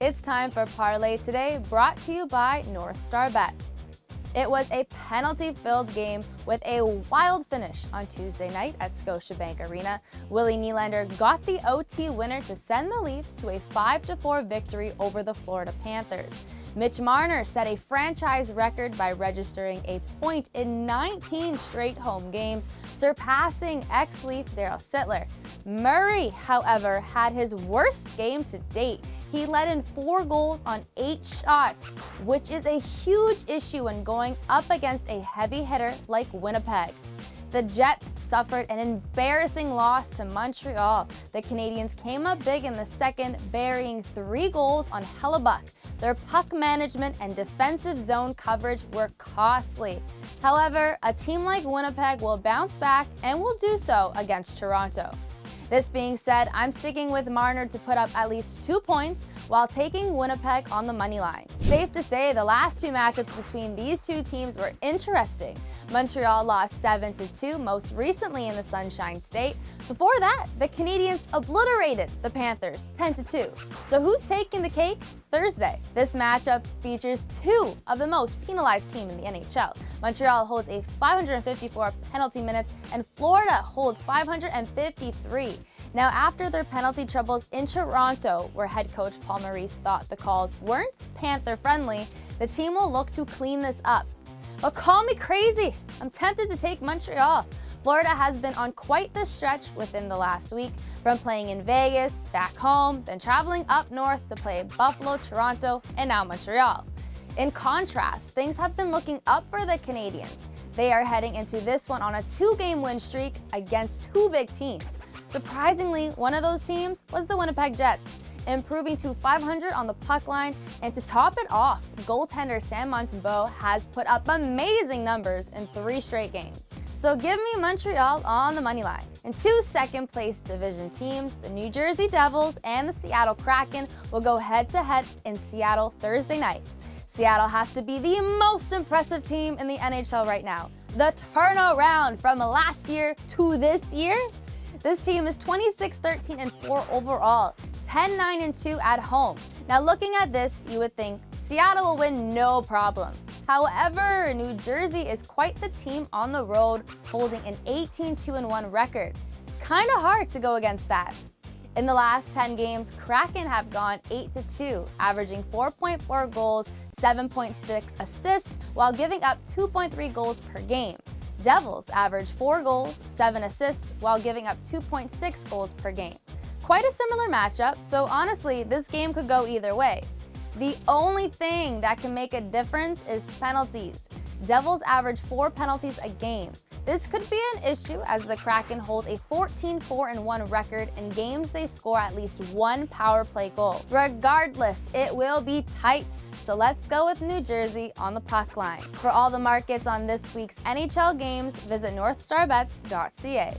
It's time for Parlay Today, brought to you by North Star Bets. It was a penalty-filled game with a wild finish on Tuesday night at Scotiabank Arena. Willie Nylander got the OT winner to send the Leafs to a 5-4 victory over the Florida Panthers. Mitch Marner set a franchise record by registering a point in 19 straight home games, surpassing ex-Leaf Darryl Sittler. Murray, however, had his worst game to date. He let in 4 goals on 8 shots, which is a huge issue when going up against a heavy hitter like Winnipeg. The Jets suffered an embarrassing loss to Montreal. The Canadiens came up big in the second, burying 3 goals on Hellebuck. Their puck management and defensive zone coverage were costly. However, a team like Winnipeg will bounce back and will do so against Toronto. This being said, I'm sticking with Marner to put up at least 2 points while taking Winnipeg on the money line. Safe to say the last 2 matchups between these 2 teams were interesting. Montreal lost 7-2 most recently in the Sunshine State. Before that, the Canadiens obliterated the Panthers 10-2. So who's taking the cake Thursday? This matchup features 2 of the most penalized teams in the NHL. Montreal holds a 554 penalty minutes and Florida holds 553. Now, after their penalty troubles in Toronto, where head coach Paul Maurice thought the calls weren't Panther-friendly, the team will look to clean this up. But call me crazy, I'm tempted to take Montreal. Florida has been on quite the stretch within the last week, from playing in Vegas, back home, then traveling up north to play Buffalo, Toronto, and now Montreal. In contrast, things have been looking up for the Canadiens. They are heading into this one on a 2-game win streak against 2 big teams. Surprisingly, one of those teams was the Winnipeg Jets, improving to 500 on the puck line, and to top it off, goaltender Sam Montembeault has put up amazing numbers in 3 straight games. So give me Montreal on the money line. And 2 second-place division teams, the New Jersey Devils and the Seattle Kraken, will go head-to-head in Seattle Thursday night. Seattle has to be the most impressive team in the NHL right now. The turnaround from last year to this year? This team is 26-13-4 overall, 10-9-2 at home. Now looking at this, you would think Seattle will win no problem. However, New Jersey is quite the team on the road, holding an 18-2-1 record. Kinda hard to go against that. In the last 10 games, Kraken have gone 8-2, averaging 4.4 goals, 7.6 assists, while giving up 2.3 goals per game. Devils average 4 goals, 7 assists, while giving up 2.6 goals per game. Quite a similar matchup, so honestly, this game could go either way. The only thing that can make a difference is penalties. Devils average 4 penalties a game. This could be an issue as the Kraken hold a 14-4-1 record in games they score at least 1 power play goal. Regardless, it will be tight. So let's go with New Jersey on the puck line. For all the markets on this week's NHL games, visit northstarbets.ca.